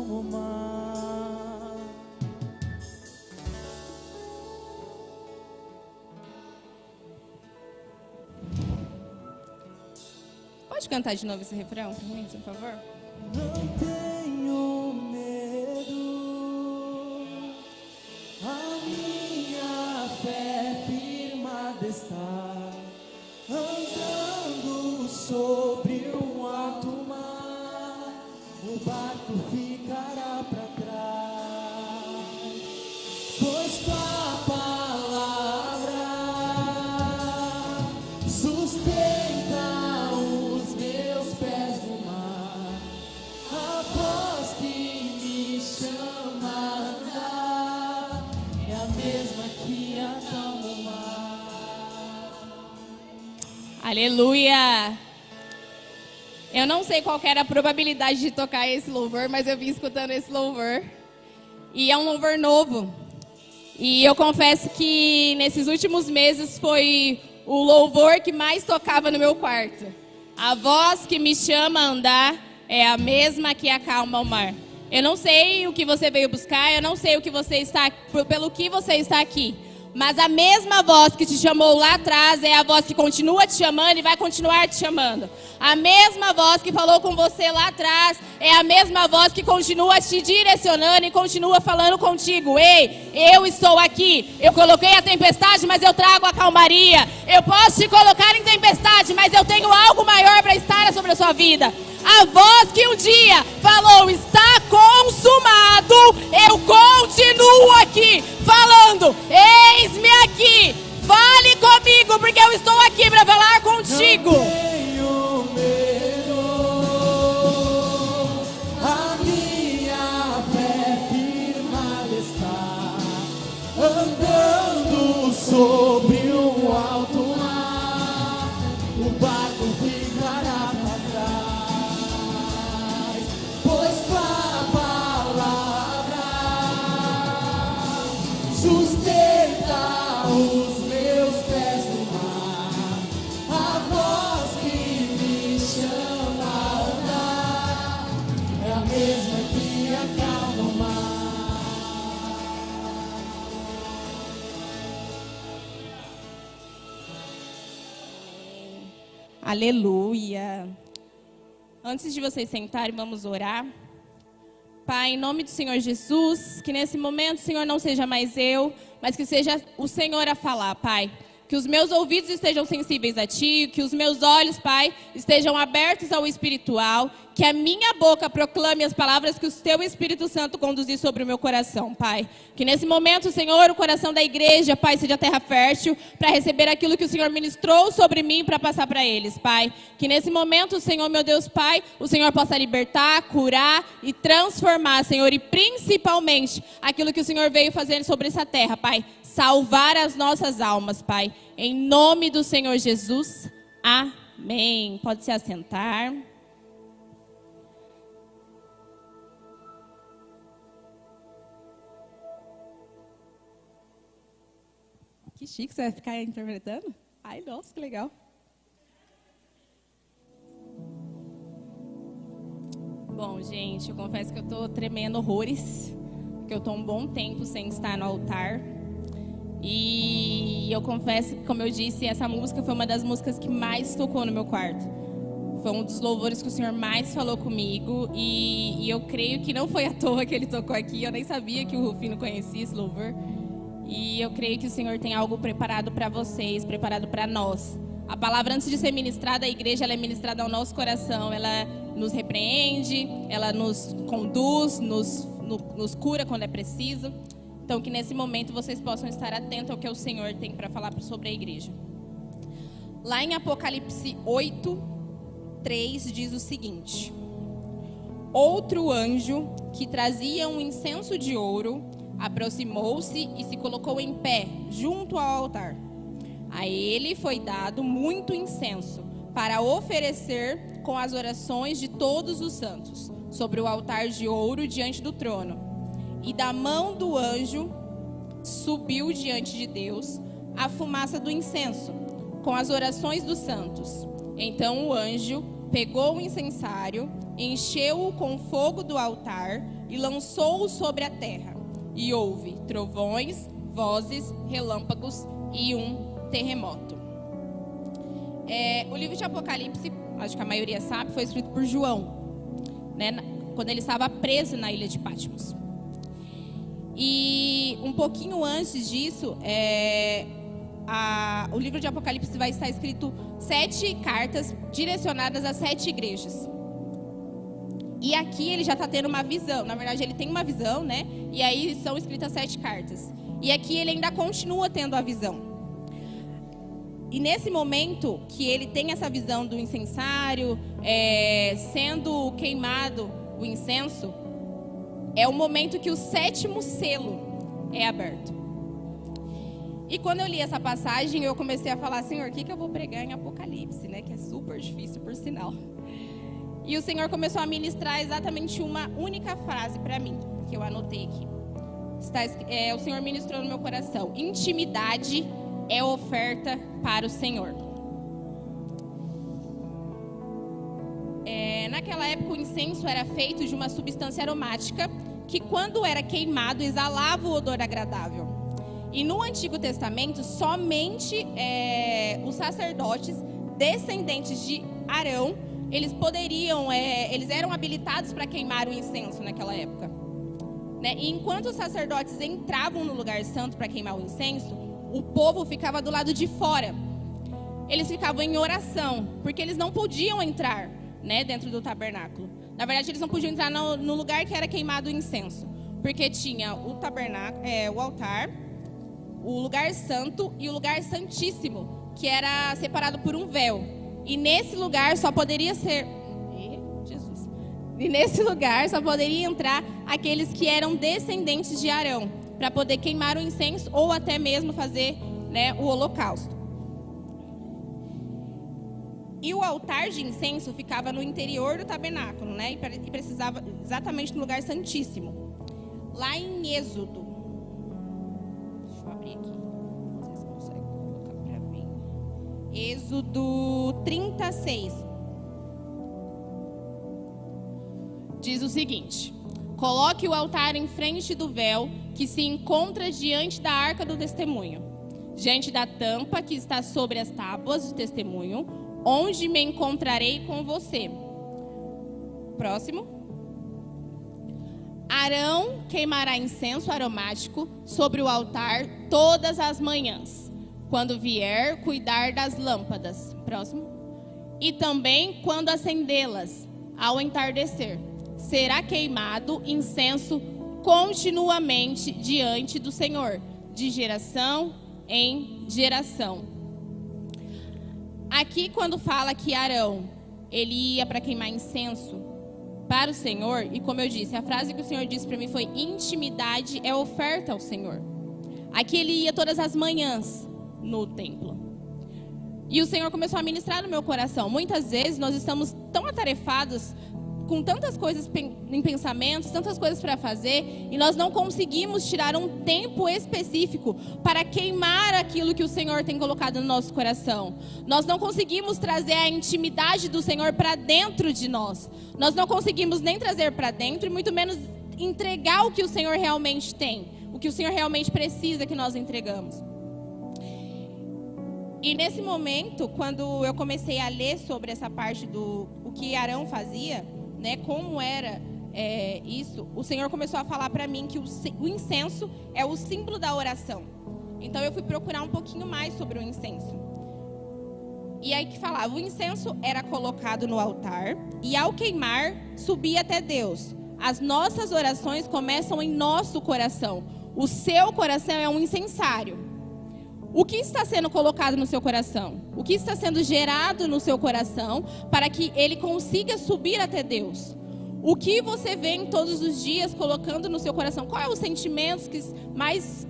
acalma o mar. Pode cantar de novo esse refrão para mim, por favor? Não tenho medo, a minha fé firmada está, andando sobre um alto mar, o barco ficará para trás, pois tua palavra sustenta os meus pés no mar. A voz que me chama a andar é a mesma que acalma o mar. Aleluia! Eu não sei qual que era a probabilidade de tocar esse louvor, mas eu vim escutando esse louvor. E é um louvor novo. E eu confesso que nesses últimos meses foi o louvor que mais tocava no meu quarto. A voz que me chama a andar é a mesma que acalma o mar. Eu não sei o que você veio buscar, eu não sei o que você está, pelo que você está aqui. Mas a mesma voz que te chamou lá atrás é a voz que continua te chamando e vai continuar te chamando. A mesma voz que falou com você lá atrás é a mesma voz que continua te direcionando e continua falando contigo. Ei, eu estou aqui. Eu coloquei a tempestade, mas eu trago a calmaria. Eu posso te colocar em tempestade, mas eu tenho algo maior para estar sobre a sua vida. A voz que um dia falou, está consumado, eu continuo aqui, falando, eis-me aqui, fale comigo, porque eu estou aqui para falar contigo. Não tenho medo, a minha fé firmada está, andando sobre um alto mar, o barco ficará para trás, pois tua palavra sustenta os meus pés no mar. A voz que me chama a andar é a mesma que acalma o mar. Aleluia. Antes de vocês sentarem, vamos orar. Pai, em nome do Senhor Jesus, que nesse momento, Senhor, não seja mais eu, mas que seja o Senhor a falar, Pai. Que os meus ouvidos estejam sensíveis a Ti, que os meus olhos, Pai, estejam abertos ao espiritual, que a minha boca proclame as palavras que o Teu Espírito Santo conduzir sobre o meu coração, Pai. Que nesse momento, Senhor, o coração da igreja, Pai, seja terra fértil para receber aquilo que o Senhor ministrou sobre mim para passar para eles, Pai. Que nesse momento, Senhor, meu Deus, Pai, o Senhor possa libertar, curar e transformar, Senhor, e principalmente aquilo que o Senhor veio fazendo sobre essa terra, Pai. Salvar as nossas almas, Pai. Em nome do Senhor Jesus. Amém. Pode se assentar. Que chique, você vai ficar interpretando? Ai, nossa, que legal. Bom, gente, eu confesso que eu tô tremendo horrores, porque eu tô um bom tempo sem estar no altar. E eu confesso que, como eu disse, essa música foi uma das músicas que mais tocou no meu quarto. Foi um dos louvores que o Senhor mais falou comigo. E eu creio que não foi à toa que ele tocou aqui. Eu nem sabia que o Rufino conhecia esse louvor. E eu creio que o Senhor tem algo preparado para vocês, preparado para nós. A palavra, antes de ser ministrada à igreja, ela é ministrada ao nosso coração. Ela nos repreende, ela nos conduz, nos cura quando é preciso. Então, que nesse momento vocês possam estar atentos ao que o Senhor tem para falar sobre a igreja. Lá em Apocalipse 8:3 diz o seguinte: outro anjo que trazia um incenso de ouro aproximou-se e se colocou em pé junto ao altar. A ele foi dado muito incenso para oferecer com as orações de todos os santos sobre o altar de ouro diante do trono. E da mão do anjo subiu diante de Deus a fumaça do incenso, com as orações dos santos. Então o anjo pegou o incensário, encheu-o com fogo do altar e lançou-o sobre a terra. E houve trovões, vozes, relâmpagos e um terremoto. O livro de Apocalipse, acho que a maioria sabe, foi escrito por João, né, quando ele estava preso na ilha de Patmos. E um pouquinho antes disso, o livro de Apocalipse vai estar escrito 7 cartas direcionadas a 7 igrejas. E aqui ele já está tendo uma visão. Na verdade, ele tem uma visão, né? E aí são escritas 7 cartas. E aqui ele ainda continua tendo a visão. E nesse momento que ele tem essa visão do incensário, sendo queimado o incenso, é o momento que o 7º selo é aberto. E quando eu li essa passagem, eu comecei a falar: Senhor, o que eu vou pregar em Apocalipse, né? Que é super difícil, por sinal. E o Senhor começou a ministrar exatamente uma única frase para mim, que eu anotei aqui. O Senhor ministrou no meu coração: intimidade é oferta para o Senhor. Naquela época, o incenso era feito de uma substância aromática que, quando era queimado, exalava o odor agradável. E no Antigo Testamento, somente os sacerdotes descendentes de Arão, eles eram habilitados para queimar o incenso naquela época. Né? E enquanto os sacerdotes entravam no lugar santo para queimar o incenso, o povo ficava do lado de fora. Eles ficavam em oração, porque eles não podiam entrar, né, dentro do tabernáculo. Na verdade, eles não podiam entrar no lugar que era queimado o incenso, porque tinha o tabernáculo, o altar, o lugar santo e o lugar santíssimo, que era separado por um véu. E nesse lugar só poderia entrar aqueles que eram descendentes de Arão, para poder queimar o incenso ou até mesmo fazer, né, o holocausto. E o altar de incenso ficava no interior do tabernáculo, né, e precisava exatamente no lugar santíssimo. Lá em Êxodo, deixa eu abrir aqui, vocês conseguem colocar para mim. Êxodo 36. Diz o seguinte: coloque o altar em frente do véu que se encontra diante da arca do testemunho, diante da tampa que está sobre as tábuas do testemunho, onde me encontrarei com você. Próximo. Arão queimará incenso aromático sobre o altar todas as manhãs, quando vier cuidar das lâmpadas. Próximo. E também quando acendê-las ao entardecer. Será queimado incenso continuamente diante do Senhor, de geração em geração. Aqui, quando fala que Arão, ele ia para queimar incenso para o Senhor, e como eu disse, a frase que o Senhor disse para mim foi: intimidade é oferta ao Senhor. Aqui ele ia todas as manhãs no templo. E o Senhor começou a ministrar no meu coração. Muitas vezes nós estamos tão atarefados, com tantas coisas em pensamentos, tantas coisas para fazer, e nós não conseguimos tirar um tempo específico para queimar aquilo que o Senhor tem colocado no nosso coração. Nós não conseguimos trazer a intimidade do Senhor para dentro de nós. Nós não conseguimos nem trazer para dentro, e muito menos entregar o que o Senhor realmente tem, o que o Senhor realmente precisa que nós entregamos. E nesse momento, quando eu comecei a ler sobre essa parte do o que Arão fazia, né, como era isso, o Senhor começou a falar para mim que o incenso é o símbolo da oração. Então eu fui procurar um pouquinho mais sobre o incenso. E aí que falava, o incenso era colocado no altar e ao queimar subia até Deus. As nossas orações começam em nosso coração. O seu coração é um incensário. O que está sendo colocado no seu coração? O que está sendo gerado no seu coração para que ele consiga subir até Deus? O que você vem todos os dias colocando no seu coração? Quais são os sentimentos que mais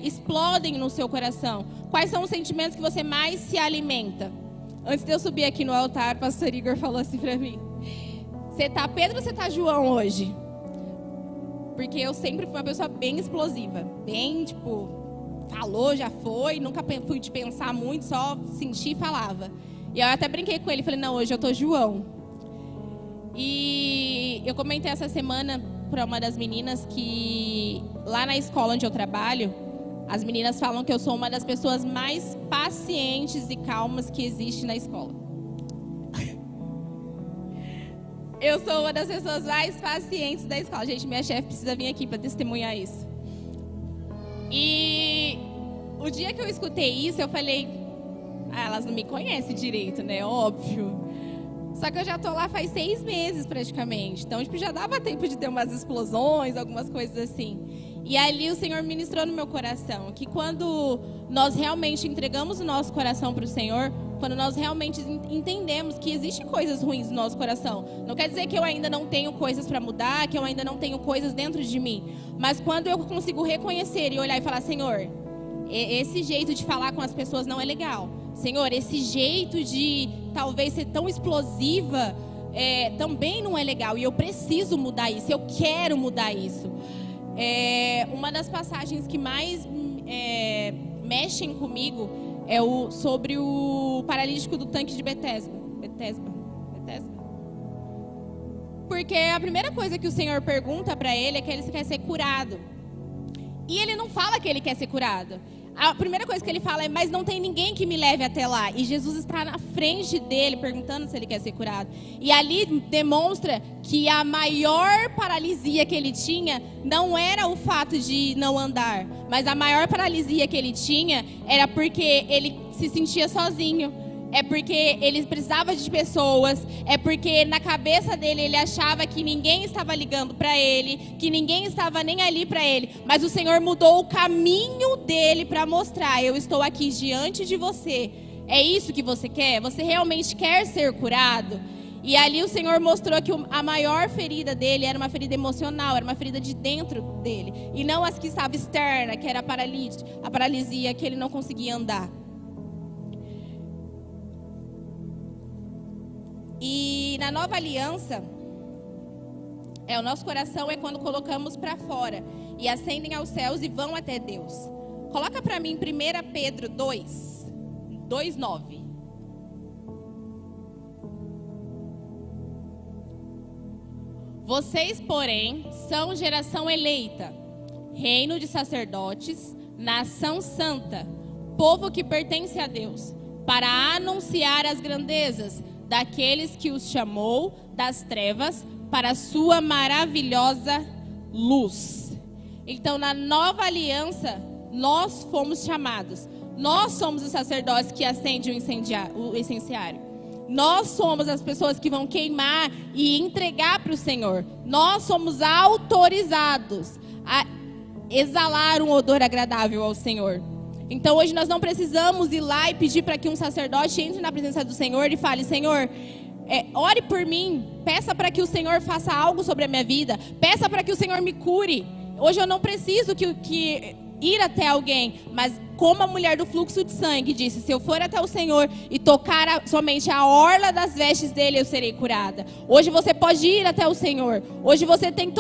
explodem no seu coração? Quais são os sentimentos que você mais se alimenta? Antes de eu subir aqui no altar, o pastor Igor falou assim para mim: você tá Pedro ou você tá João hoje? Porque eu sempre fui uma pessoa bem explosiva, bem falou, já foi, nunca fui de pensar muito, só senti e falava. E eu até brinquei com ele, falei: não, hoje eu tô João. E eu comentei essa semana para uma das meninas que lá na escola onde eu trabalho, as meninas falam que eu sou uma das pessoas mais pacientes e calmas que existe na escola. Eu sou uma das pessoas mais pacientes da escola. Gente, minha chefe precisa vir aqui para testemunhar isso. E o dia que eu escutei isso, eu falei, elas não me conhecem direito, né? Óbvio. Só que eu já tô lá faz 6 meses praticamente. Então, já dava tempo de ter umas explosões, algumas coisas assim. E ali o Senhor ministrou no meu coração que quando nós realmente entregamos o nosso coração para o Senhor, quando nós realmente entendemos que existem coisas ruins no nosso coração, não quer dizer que eu ainda não tenho coisas para mudar, que eu ainda não tenho coisas dentro de mim. Mas quando eu consigo reconhecer e olhar e falar, Senhor, esse jeito de falar com as pessoas não é legal. Senhor, esse jeito de talvez ser tão explosiva também não é legal. E eu preciso mudar isso, eu quero mudar isso. Uma das passagens que mais mexem comigo é sobre o paralítico do tanque de Betesda. Porque a primeira coisa que o Senhor pergunta para ele é que ele quer ser curado. E ele não fala que ele quer ser curado. A primeira coisa que ele fala é, mas não tem ninguém que me leve até lá. E Jesus está na frente dele, perguntando se ele quer ser curado. E ali demonstra que a maior paralisia que ele tinha não era o fato de não andar. Mas a maior paralisia que ele tinha era porque ele se sentia sozinho. É porque ele precisava de pessoas, é porque na cabeça dele ele achava que ninguém estava ligando para ele, que ninguém estava nem ali para ele. Mas o Senhor mudou o caminho dele para mostrar, eu estou aqui diante de você. É isso que você quer? Você realmente quer ser curado? E ali o Senhor mostrou que a maior ferida dele era uma ferida emocional, era uma ferida de dentro dele. E não as que estava externa, que era a paralisia, que ele não conseguia andar. E na nova aliança, o nosso coração é quando colocamos para fora e ascendem aos céus e vão até Deus. Coloca para mim 1 Pedro 2:9. Vocês, porém, são geração eleita, reino de sacerdotes, nação santa, povo que pertence a Deus, para anunciar as grandezas daqueles que os chamou das trevas para a sua maravilhosa luz. Então, na nova aliança, nós fomos chamados. Nós somos os sacerdotes que acendem o incensiário. Nós somos as pessoas que vão queimar e entregar para o Senhor. Nós somos autorizados a exalar um odor agradável ao Senhor. Então hoje nós não precisamos ir lá e pedir para que um sacerdote entre na presença do Senhor e fale, Senhor, ore por mim, peça para que o Senhor faça algo sobre a minha vida, peça para que o Senhor me cure. Hoje eu não preciso que ir até alguém, mas como a mulher do fluxo de sangue disse, se eu for até o Senhor e tocar somente a orla das vestes dele, eu serei curada. Hoje você pode ir até o Senhor. Hoje você tem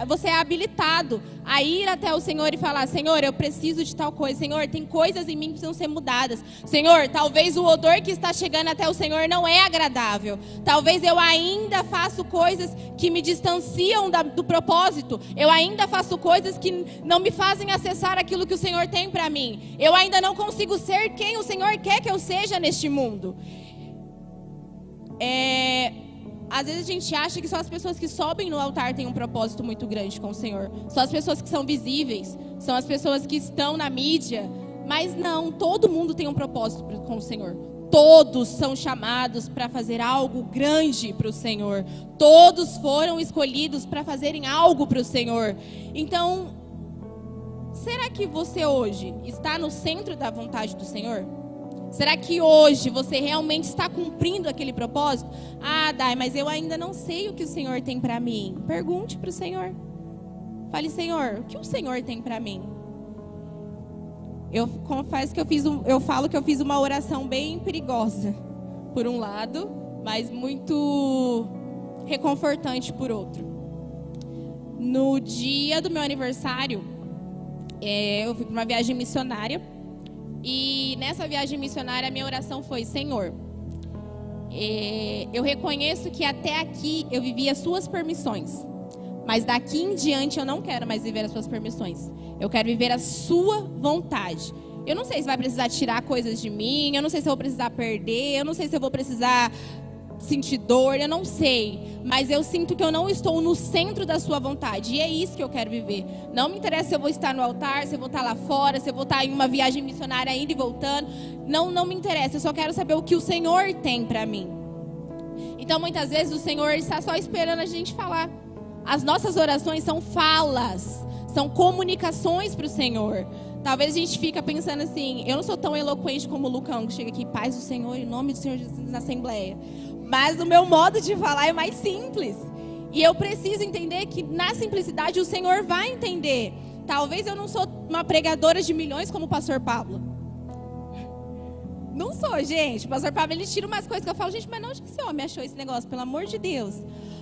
você é habilitado a ir até o Senhor e falar, Senhor, eu preciso de tal coisa. Senhor, tem coisas em mim que precisam ser mudadas. Senhor, talvez o odor que está chegando até o Senhor não é agradável. Talvez eu ainda faço coisas que me distanciam do propósito. Eu ainda faço coisas que não me fazem acessar aquilo que o Senhor tem para mim. Eu ainda não consigo ser quem o Senhor quer que eu seja neste mundo. Às vezes a gente acha que só as pessoas que sobem no altar têm um propósito muito grande com o Senhor. Só as pessoas que são visíveis, são as pessoas que estão na mídia. Mas não, todo mundo tem um propósito com o Senhor. Todos são chamados para fazer algo grande para o Senhor. Todos foram escolhidos para fazerem algo para o Senhor. Então, será que você hoje está no centro da vontade do Senhor? Será que hoje você realmente está cumprindo aquele propósito? Ah, Dai, mas eu ainda não sei o que o Senhor tem para mim. Pergunte para o Senhor. Fale, Senhor, o que o Senhor tem para mim? Eu confesso que eu falo que eu fiz uma oração bem perigosa, por um lado, mas muito reconfortante por outro. No dia do meu aniversário, eu fui para uma viagem missionária. E nessa viagem missionária, a minha oração foi, Senhor, Eu reconheço que até aqui eu vivi as suas permissões. Mas daqui em diante eu não quero mais viver as suas permissões. Eu quero viver a sua vontade. Eu não sei se vai precisar tirar coisas de mim. Eu não sei se eu vou precisar perder. Eu não sei se eu vou precisar sentir dor. Eu não sei. Mas eu sinto que eu não estou no centro da sua vontade. E é isso que eu quero viver. Não me interessa se eu vou estar no altar, se eu vou estar lá fora, se eu vou estar em uma viagem missionária indo e voltando. Não me interessa. Eu só quero saber o que o Senhor tem para mim. Então muitas vezes o Senhor está só esperando a gente falar. As nossas orações são falas, são comunicações para o Senhor. Talvez a gente fica pensando assim, eu não sou tão eloquente como o Lucão, que chega aqui, paz do Senhor, em nome do Senhor Jesus na Assembleia. Mas o meu modo de falar é mais simples. E eu preciso entender que na simplicidade o Senhor vai entender. Talvez eu não sou uma pregadora de milhões como o pastor Pablo. Não sou, gente. O pastor Pablo, ele tira umas coisas que eu falo, gente, mas não onde que esse homem achou esse negócio? Pelo amor de Deus.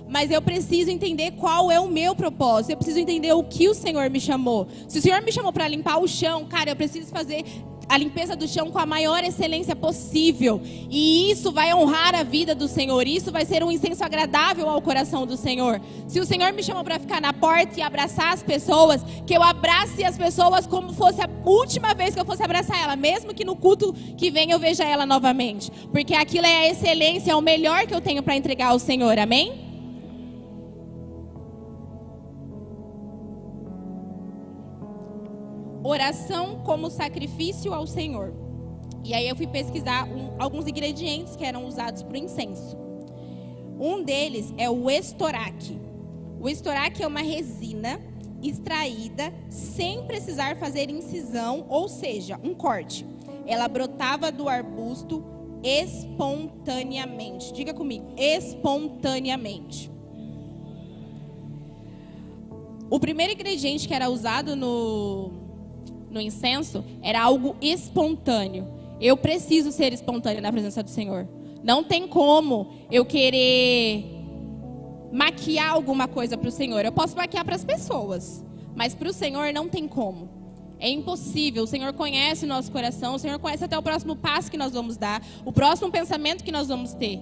Mas eu preciso entender qual é o meu propósito. Eu preciso entender o que o Senhor me chamou. Se o Senhor me chamou para limpar o chão, cara, eu preciso fazer a limpeza do chão com a maior excelência possível. E isso vai honrar a vida do Senhor. Isso vai ser um incenso agradável ao coração do Senhor. Se o Senhor me chamou para ficar na porta e abraçar as pessoas, que eu abrace as pessoas como fosse a última vez que eu fosse abraçar ela. Mesmo que no culto que vem eu veja ela novamente. Porque aquilo é a excelência, é o melhor que eu tenho para entregar ao Senhor. Amém? Oração como sacrifício ao Senhor. E aí eu fui pesquisar alguns ingredientes que eram usados para o incenso. Um deles é o estoraque. O estoraque é uma resina extraída sem precisar fazer incisão, ou seja, um corte. Ela brotava do arbusto espontaneamente. Diga comigo, espontaneamente. O primeiro ingrediente que era usado no incenso era algo espontâneo. Eu preciso ser espontâneo na presença do Senhor. Não tem como eu querer maquiar alguma coisa para o Senhor. Eu posso maquiar para as pessoas, mas para o Senhor não tem como. É impossível. O Senhor conhece o nosso coração. O Senhor conhece até o próximo passo que nós vamos dar, o próximo pensamento que nós vamos ter.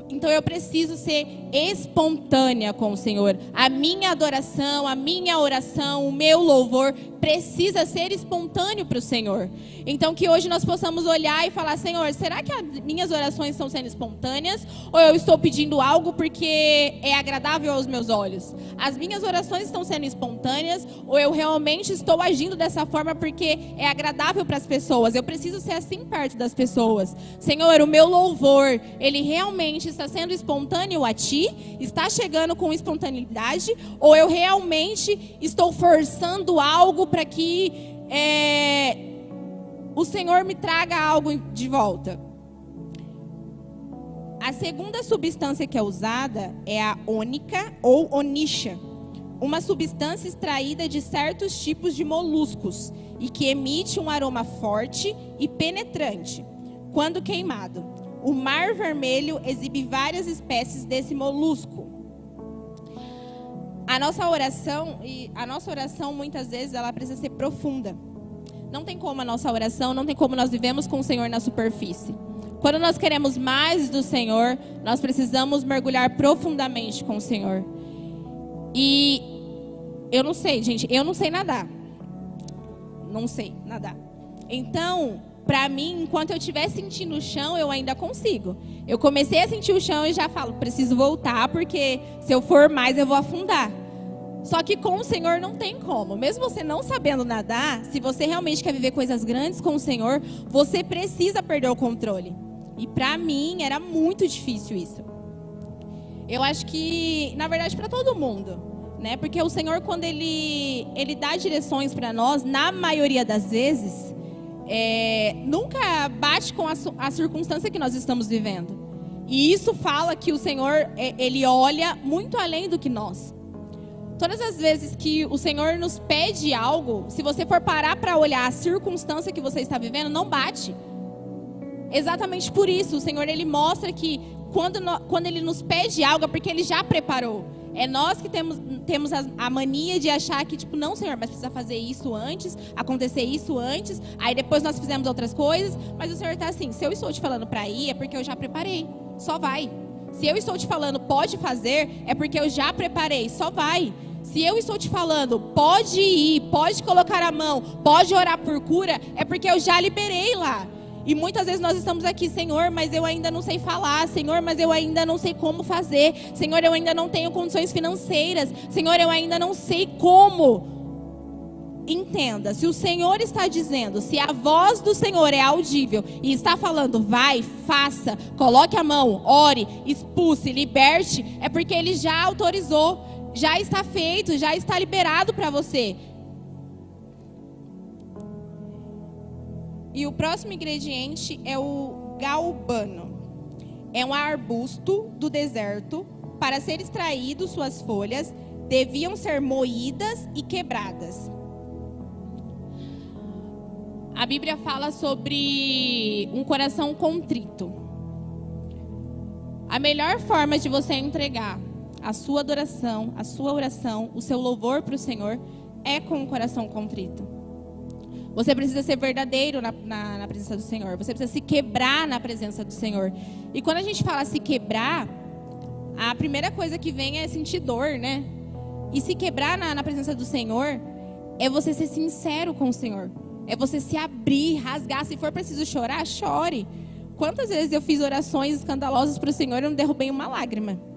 Então eu preciso ser espontânea com o Senhor. A minha adoração, a minha oração, o meu louvor precisa ser espontâneo para o Senhor. Então que hoje nós possamos olhar e falar, Senhor, será que as minhas orações estão sendo espontâneas? Ou eu estou pedindo algo porque é agradável aos meus olhos? As minhas orações estão sendo espontâneas? Ou eu realmente estou agindo dessa forma porque é agradável para as pessoas? Eu preciso ser assim perto das pessoas. Senhor, o meu louvor, ele realmente está sendo espontâneo a Ti? Está chegando com espontaneidade? Ou eu realmente estou forçando algo para que o Senhor me traga algo de volta? A segunda substância que é usada é a ônica ou onixa, uma substância extraída de certos tipos de moluscos e que emite um aroma forte e penetrante quando queimado. O Mar Vermelho exibe várias espécies desse molusco. A nossa oração muitas vezes ela precisa ser profunda. Não tem como a nossa oração, não tem como nós vivemos com o Senhor na superfície. Quando nós queremos mais do Senhor, nós precisamos mergulhar profundamente com o Senhor. E eu não sei, gente, eu não sei nadar. Não sei nadar. Então, para mim, enquanto eu estiver sentindo o chão, eu ainda consigo. Eu comecei a sentir o chão e já falo, preciso voltar, porque se eu for mais, eu vou afundar. Só que com o Senhor não tem como. Mesmo você não sabendo nadar, se você realmente quer viver coisas grandes com o Senhor, você precisa perder o controle. E para mim, era muito difícil isso. Eu acho que, na verdade, para todo mundo, né? Porque o Senhor, quando Ele dá direções para nós, na maioria das vezes, nunca bate com a circunstância que nós estamos vivendo. E isso fala que o Senhor, Ele olha muito além do que nós. Todas as vezes que o Senhor nos pede algo, se você for parar para olhar a circunstância que você está vivendo, não bate. Exatamente por isso, o Senhor, Ele mostra que quando Ele nos pede algo, é porque Ele já preparou. É nós que temos a mania de achar que, tipo, não, Senhor, mas precisa fazer isso antes, acontecer isso antes, aí depois nós fizemos outras coisas, mas o Senhor está assim, se eu estou te falando para ir, é porque eu já preparei. só vai. Se eu estou te falando, pode fazer, é porque eu já preparei, só vai. Se eu estou te falando, pode ir, pode colocar a mão, pode orar por cura, é porque eu já liberei lá. E muitas vezes nós estamos aqui, Senhor, mas eu ainda não sei falar, Senhor, mas eu ainda não sei como fazer, Senhor, eu ainda não tenho condições financeiras, Senhor, eu ainda não sei como. Entenda, se o Senhor está dizendo, se a voz do Senhor é audível e está falando, vai, faça, coloque a mão, ore, expulse, liberte, é porque Ele já autorizou. Já está feito, já está liberado para você. E o próximo ingrediente é o galbano. É um arbusto do deserto. Para ser extraído, suas folhas deviam ser moídas e quebradas. A Bíblia fala sobre um coração contrito. A melhor forma de você entregar a sua adoração, a sua oração, o seu louvor para o Senhor é com o coração contrito. Você precisa ser verdadeiro na presença do Senhor. Você precisa se quebrar na presença do Senhor. E quando a gente fala se quebrar, a primeira coisa que vem é sentir dor, né? E se quebrar na presença do Senhor é você ser sincero com o Senhor. É você se abrir, rasgar. Se for preciso chorar, chore. Quantas vezes eu fiz orações escandalosas para o Senhor e eu não derrubei uma lágrima?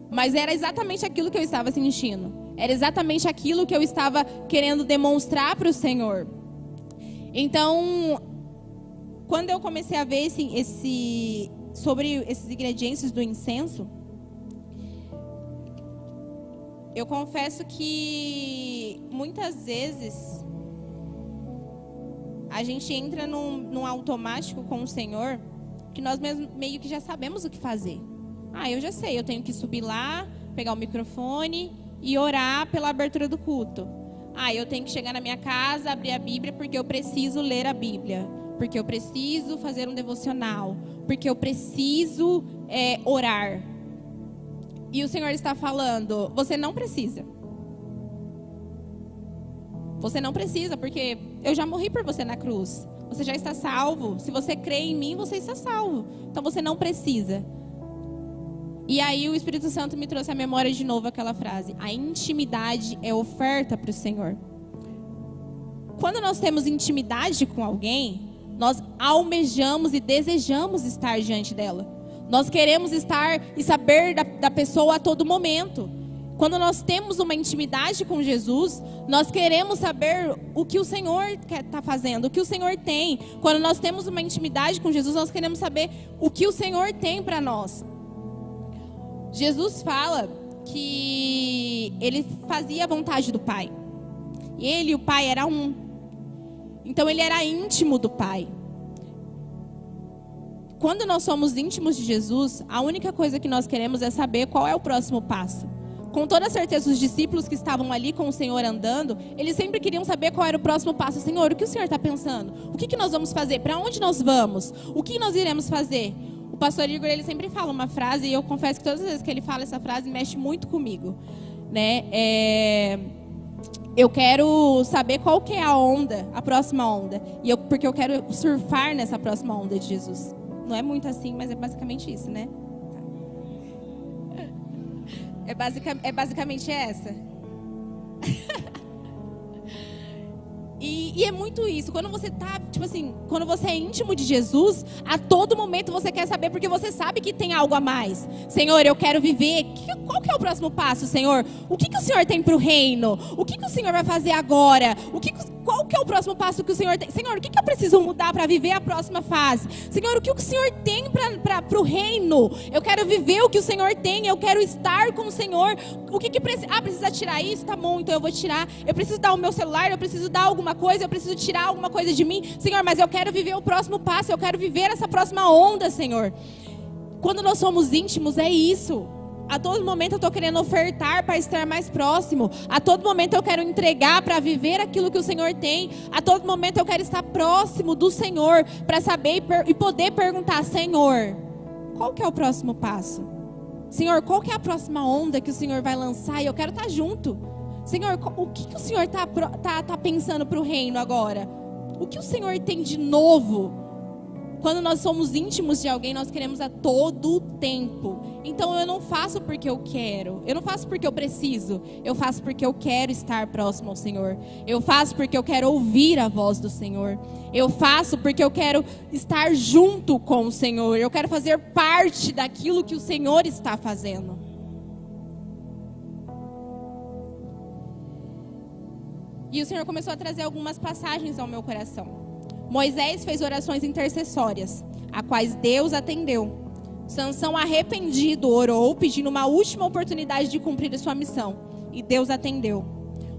Mas era exatamente aquilo que eu estava sentindo. Era exatamente aquilo que eu estava querendo demonstrar para o Senhor. Então, quando eu comecei a ver sobre esses ingredientes do incenso, eu confesso que muitas vezes a gente entra num automático com o Senhor, que nós mesmo meio que já sabemos o que fazer. Eu já sei, eu tenho que subir lá, pegar o microfone e orar pela abertura do culto. Eu tenho que chegar na minha casa, abrir a Bíblia, porque eu preciso ler a Bíblia. Porque eu preciso fazer um devocional. Porque eu preciso orar. E o Senhor está falando, você não precisa. Você não precisa, porque eu já morri por você na cruz. Você já está salvo. Se você crê em mim, você está salvo. Então você não precisa. E aí o Espírito Santo me trouxe à memória de novo aquela frase: a intimidade é oferta para o Senhor. Quando nós temos intimidade com alguém, nós almejamos e desejamos estar diante dela. Nós queremos estar e saber da pessoa a todo momento. Quando nós temos uma intimidade com Jesus, nós queremos saber o que o Senhor está fazendo, o que o Senhor tem. Quando nós temos uma intimidade com Jesus, nós queremos saber o que o Senhor tem para nós. Jesus fala que ele fazia a vontade do Pai. Ele e o Pai eram um. Então ele era íntimo do Pai. Quando nós somos íntimos de Jesus, a única coisa que nós queremos é saber qual é o próximo passo. Com toda certeza, os discípulos que estavam ali com o Senhor andando, eles sempre queriam saber qual era o próximo passo. Senhor, o que o Senhor está pensando? O que nós vamos fazer? Para onde nós vamos? O que nós iremos fazer? O pastor Igor, ele sempre fala uma frase, e eu confesso que todas as vezes que ele fala essa frase, mexe muito comigo, né? Eu quero saber qual que é a onda, a próxima onda, porque eu quero surfar nessa próxima onda de Jesus. Não é muito assim, mas é basicamente isso, né? É basicamente essa. E é muito isso. Quando você tá, quando você é íntimo de Jesus, a todo momento você quer saber, porque você sabe que tem algo a mais. Senhor, eu quero viver. Qual que é o próximo passo, Senhor? O que o Senhor tem para o reino? O que o Senhor vai fazer agora? Qual que é o próximo passo que o Senhor tem? Senhor, o que eu preciso mudar para viver a próxima fase? Senhor, o que o Senhor tem para o reino? Eu quero viver o que o Senhor tem. Eu quero estar com o Senhor. O que precisa? Precisa tirar isso? Tá bom, então eu vou tirar. Eu preciso dar o meu celular, eu preciso dar alguma coisa, eu preciso tirar alguma coisa de mim. Senhor, mas eu quero viver o próximo passo. Eu quero viver essa próxima onda, Senhor. Quando nós somos íntimos, é isso. A todo momento eu estou querendo ofertar para estar mais próximo. A todo momento eu quero entregar para viver aquilo que o Senhor tem. A todo momento eu quero estar próximo do Senhor para saber e poder perguntar: Senhor, qual que é o próximo passo? Senhor, qual que é a próxima onda que o Senhor vai lançar? E eu quero estar junto. Senhor, o que o Senhor está pensando para o reino agora? O que o Senhor tem de novo Quando nós somos íntimos de alguém, nós queremos a todo tempo. Então eu não faço porque eu quero, eu não faço porque eu preciso, eu faço porque eu quero estar próximo ao Senhor. Eu faço porque eu quero ouvir a voz do Senhor. Eu faço porque eu quero estar junto com o Senhor. Eu quero fazer parte daquilo que o Senhor está fazendo. E o Senhor começou a trazer algumas passagens ao meu coração. Moisés fez orações intercessórias, a quais Deus atendeu. Sansão, arrependido, orou, pedindo uma última oportunidade de cumprir a sua missão. E Deus atendeu.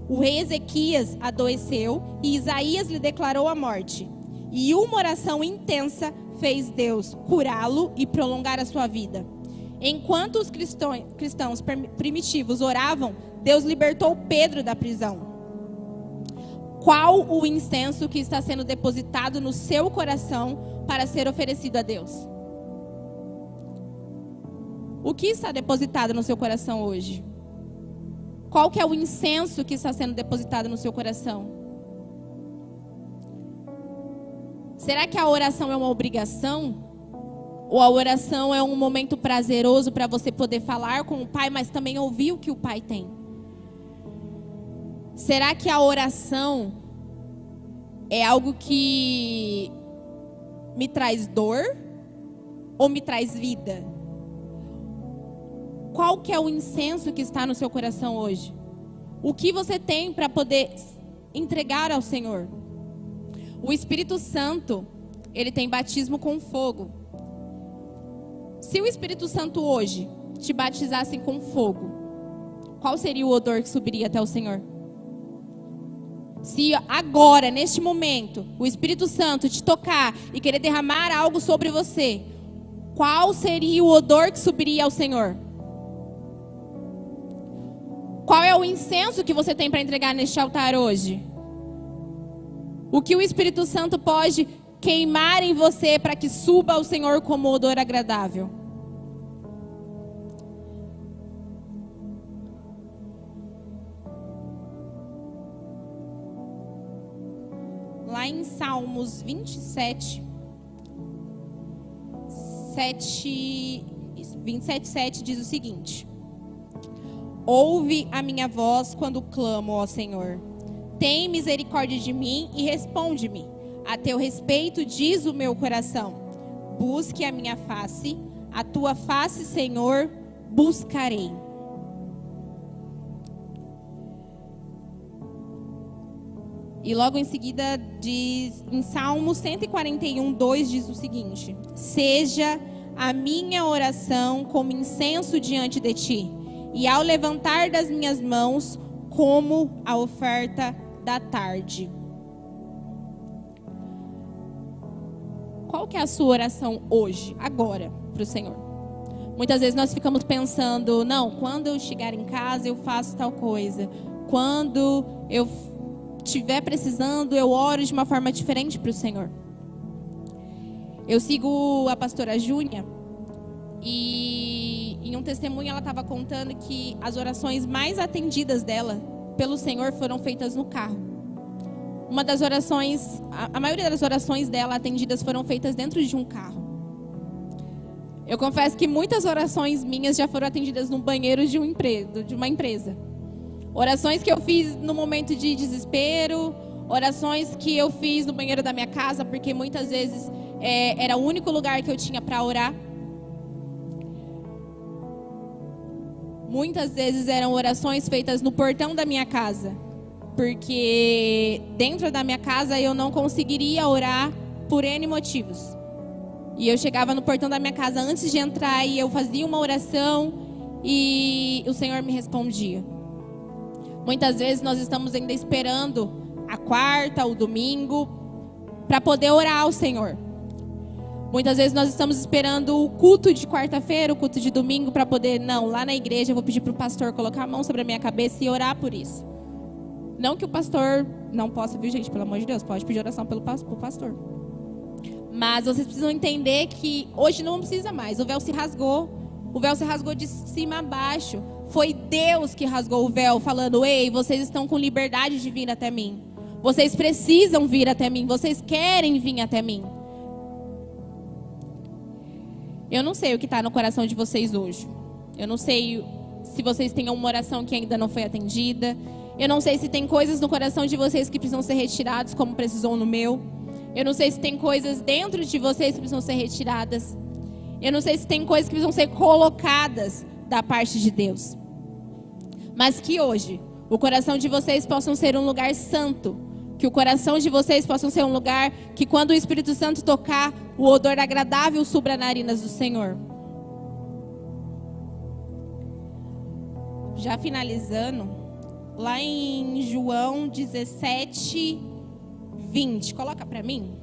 O rei Ezequias adoeceu e Isaías lhe declarou a morte. E uma oração intensa fez Deus curá-lo e prolongar a sua vida. Enquanto os cristãos primitivos oravam, Deus libertou Pedro da prisão. Qual o incenso que está sendo depositado no seu coração para ser oferecido a Deus? O que está depositado no seu coração hoje? Qual que é o incenso que está sendo depositado no seu coração? Será que a oração é uma obrigação? Ou a oração é um momento prazeroso para você poder falar com o Pai, mas também ouvir o que o Pai tem? Será que a oração é algo que me traz dor ou me traz vida? Qual que é o incenso que está no seu coração hoje? O que você tem para poder entregar ao Senhor? O Espírito Santo, ele tem batismo com fogo. Se o Espírito Santo hoje te batizasse com fogo, qual seria o odor que subiria até o Senhor? Se agora, neste momento, o Espírito Santo te tocar e querer derramar algo sobre você, qual seria o odor que subiria ao Senhor? Qual é o incenso que você tem para entregar neste altar hoje? O que o Espírito Santo pode queimar em você para que suba ao Senhor como odor agradável? Lá em Salmos 27, 27:7 diz o seguinte: ouve a minha voz quando clamo, ó Senhor. Tem misericórdia de mim e responde-me. A teu respeito diz o meu coração. Busque a minha face, a tua face, Senhor, buscarei. E logo em seguida diz, em Salmo 141:2 diz o seguinte: seja a minha oração como incenso diante de ti, e ao levantar das minhas mãos, como a oferta da tarde. Qual que é a sua oração hoje, agora, para o Senhor? Muitas vezes nós ficamos pensando, não, quando eu chegar em casa eu faço tal coisa. Quando eu estiver precisando, eu oro de uma forma diferente para o Senhor. Eu sigo a pastora Júnia e em um testemunho ela estava contando que as orações mais atendidas dela pelo Senhor foram feitas no carro. Uma das orações, a maioria das orações dela atendidas foram feitas dentro de um carro. Eu confesso que muitas orações minhas já foram atendidas no banheiro de uma empresa. Orações que eu fiz no momento de desespero, orações que eu fiz no banheiro da minha casa, porque muitas vezes era o único lugar que eu tinha para orar. Muitas vezes eram orações feitas no portão da minha casa, porque dentro da minha casa eu não conseguiria orar por N motivos. E eu chegava no portão da minha casa antes de entrar e eu fazia uma oração e o Senhor me respondia. Muitas vezes nós estamos ainda esperando a quarta, o domingo, para poder orar ao Senhor. Muitas vezes nós estamos esperando o culto de quarta-feira, o culto de domingo, para poder, não, lá na igreja eu vou pedir para o pastor colocar a mão sobre a minha cabeça e orar por isso. Não que o pastor não possa, viu gente, pelo amor de Deus, pode pedir oração pelo pastor. Mas vocês precisam entender que hoje não precisa mais, o véu se rasgou de cima a baixo. Foi Deus que rasgou o véu, falando, ei, vocês estão com liberdade de vir até mim. Vocês precisam vir até mim, vocês querem vir até mim. Eu não sei o que está no coração de vocês hoje. Eu não sei se vocês têm uma oração que ainda não foi atendida. Eu não sei se tem coisas no coração de vocês que precisam ser retiradas, como precisou no meu. Eu não sei se tem coisas dentro de vocês que precisam ser retiradas. Eu não sei se tem coisas que precisam ser colocadas da parte de Deus. Mas que hoje o coração de vocês possam ser um lugar santo. Que o coração de vocês possam ser um lugar que, quando o Espírito Santo tocar, o odor agradável subra nas narinas do Senhor. Já finalizando, lá em João 17, 20. Coloca para mim.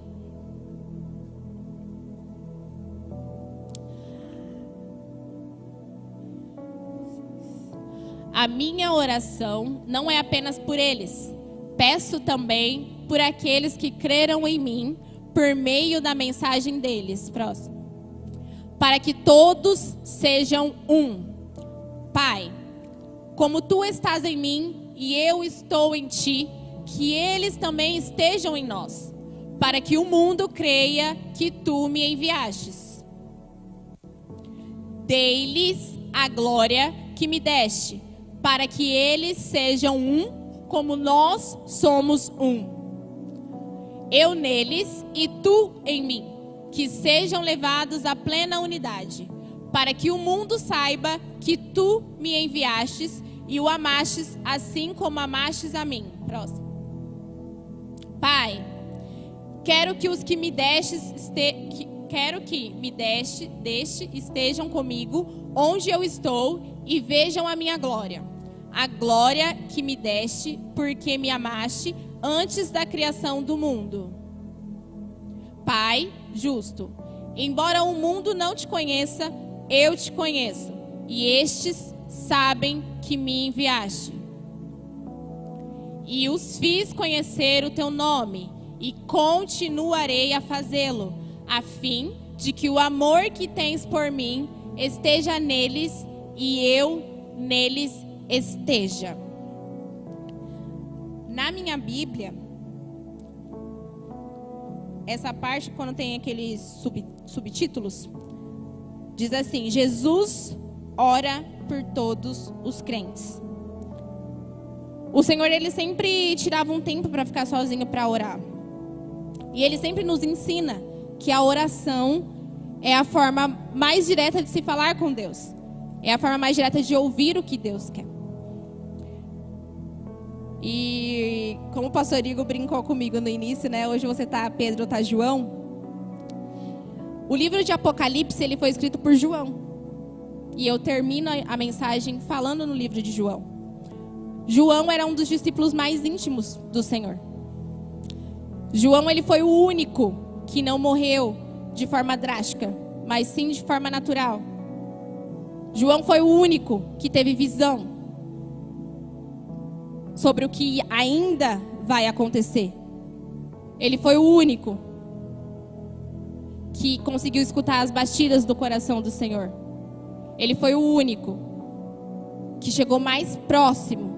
A minha oração não é apenas por eles. Peço também por aqueles que creram em mim por meio da mensagem deles. Próximo. Para que todos sejam um. Pai, como tu estás em mim e eu estou em ti, que eles também estejam em nós, para que o mundo creia que tu me enviastes. Dei-lhes a glória que me deste, para que eles sejam um, como nós somos um. Eu neles e tu em mim, que sejam levados à plena unidade, para que o mundo saiba que tu me enviastes e o amastes assim como amastes a mim. Próximo. Pai, quero que os que me deste estejam comigo onde eu estou e vejam a minha glória. A glória que me deste, porque me amaste antes da criação do mundo. Pai justo, embora o mundo não te conheça, eu te conheço, e estes sabem que me enviaste. E os fiz conhecer o teu nome, e continuarei a fazê-lo, a fim de que o amor que tens por mim esteja neles e eu neles esteja. Na minha Bíblia, essa parte, quando tem aqueles subtítulos, diz assim: Jesus ora por todos os crentes. O Senhor, ele sempre tirava um tempo para ficar sozinho para orar. E ele sempre nos ensina que a oração é a forma mais direta de se falar com Deus. É a forma mais direta de ouvir o que Deus quer. E como o pastor Igor brincou comigo no início, né? Hoje você tá Pedro, tá João. O livro de Apocalipse, ele foi escrito por João. E eu termino a mensagem falando no livro de João. João era um dos discípulos mais íntimos do Senhor. João, ele foi o único que não morreu de forma drástica, mas sim de forma natural. João foi o único que teve visão sobre o que ainda vai acontecer. Ele foi o único que conseguiu escutar as batidas do coração do Senhor. Ele foi o único que chegou mais próximo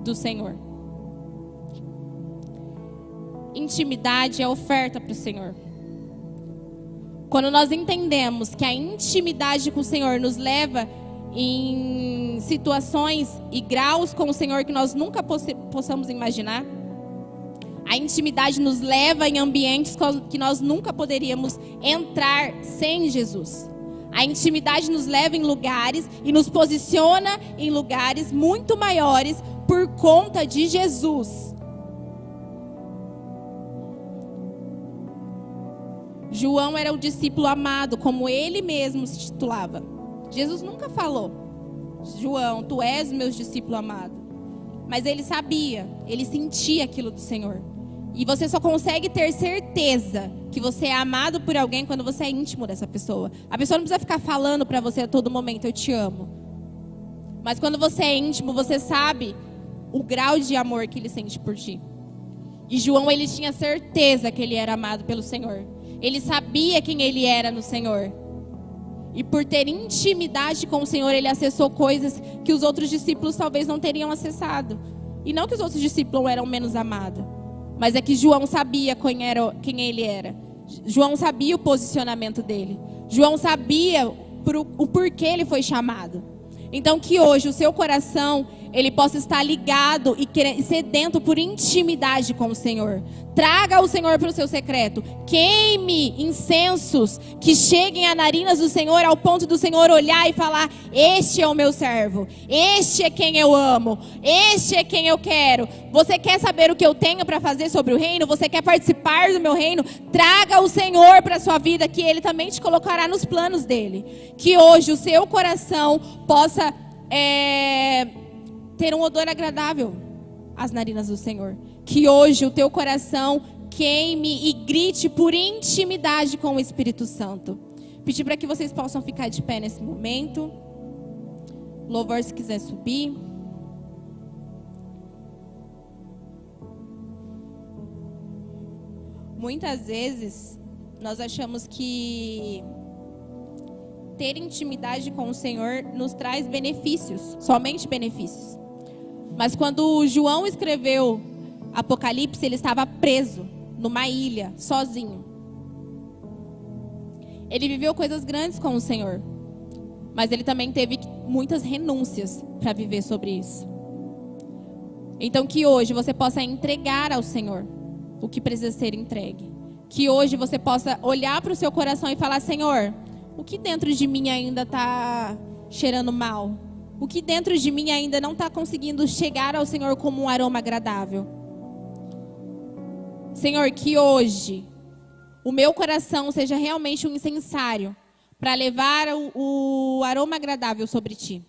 do Senhor. Intimidade é oferta para o Senhor. Quando nós entendemos que a intimidade com o Senhor nos leva em situações e graus com o Senhor que nós nunca possamos imaginar. A intimidade nos leva em ambientes que nós nunca poderíamos entrar sem Jesus. A intimidade nos leva em lugares e nos posiciona em lugares muito maiores por conta de Jesus. João era o discípulo amado, como ele mesmo se titulava. Jesus nunca falou: João, tu és meu discípulo amado. Mas ele sabia, ele sentia aquilo do Senhor. E você só consegue ter certeza que você é amado por alguém quando você é íntimo dessa pessoa. A pessoa não precisa ficar falando para você a todo momento: eu te amo. Mas quando você é íntimo, você sabe o grau de amor que ele sente por ti. E João, ele tinha certeza que ele era amado pelo Senhor. Ele sabia quem ele era no Senhor. E por ter intimidade com o Senhor, ele acessou coisas que os outros discípulos talvez não teriam acessado. E não que os outros discípulos eram menos amados, mas é que João sabia quem ele era. João sabia o posicionamento dele. João sabia o porquê ele foi chamado. Então que hoje o seu coração, ele possa estar ligado e sedento por intimidade com o Senhor. Traga o Senhor para o seu secreto. Queime incensos que cheguem a narinas do Senhor, ao ponto do Senhor olhar e falar: este é o meu servo, este é quem eu amo, este é quem eu quero. Você quer saber o que eu tenho para fazer sobre o reino? Você quer participar do meu reino? Traga o Senhor para a sua vida, que Ele também te colocará nos planos dEle. Que hoje o seu coração possa ter um odor agradável às narinas do Senhor. Que hoje o teu coração queime e grite por intimidade com o Espírito Santo. Pedir para que vocês possam ficar de pé nesse momento. Louvor, se quiser subir. Muitas vezes nós achamos que ter intimidade com o Senhor nos traz benefícios, somente benefícios. Mas quando João escreveu Apocalipse, ele estava preso numa ilha, sozinho. Ele viveu coisas grandes com o Senhor, mas ele também teve muitas renúncias para viver sobre isso. Então que hoje você possa entregar ao Senhor o que precisa ser entregue. Que hoje você possa olhar para o seu coração e falar: Senhor, o que dentro de mim ainda está cheirando mal? O que dentro de mim ainda não está conseguindo chegar ao Senhor como um aroma agradável? Senhor, que hoje o meu coração seja realmente um incensário para levar o aroma agradável sobre Ti.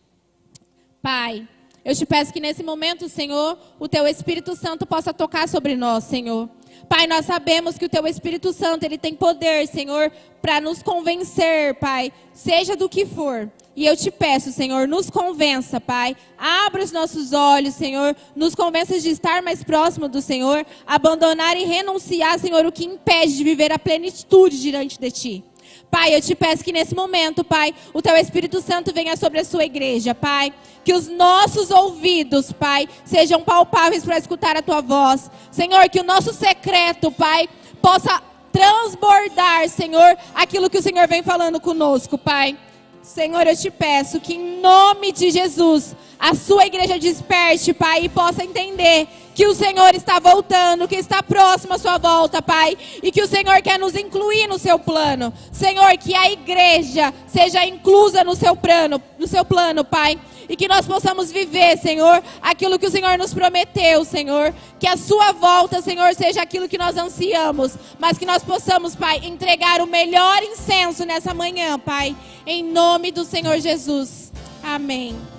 Pai, eu te peço que nesse momento, Senhor, o Teu Espírito Santo possa tocar sobre nós, Senhor. Pai, nós sabemos que o Teu Espírito Santo, ele tem poder, Senhor, para nos convencer, Pai, seja do que for. E eu te peço, Senhor, nos convença, Pai. Abra os nossos olhos, Senhor. Nos convença de estar mais próximo do Senhor. Abandonar e renunciar, Senhor, o que impede de viver a plenitude diante de Ti. Pai, eu te peço que nesse momento, Pai, o Teu Espírito Santo venha sobre a sua igreja, Pai. Que os nossos ouvidos, Pai, sejam palpáveis para escutar a Tua voz. Senhor, que o nosso secreto, Pai, possa transbordar, Senhor, aquilo que o Senhor vem falando conosco, Pai. Senhor, eu te peço que em nome de Jesus, a sua igreja desperte, Pai, e possa entender que o Senhor está voltando, que está próximo à sua volta, Pai, e que o Senhor quer nos incluir no seu plano. Senhor, que a igreja seja inclusa no seu plano, Pai, e que nós possamos viver, Senhor, aquilo que o Senhor nos prometeu, Senhor. Que a sua volta, Senhor, seja aquilo que nós ansiamos, mas que nós possamos, Pai, entregar o melhor incenso nessa manhã, Pai, em nome do Senhor Jesus. Amém.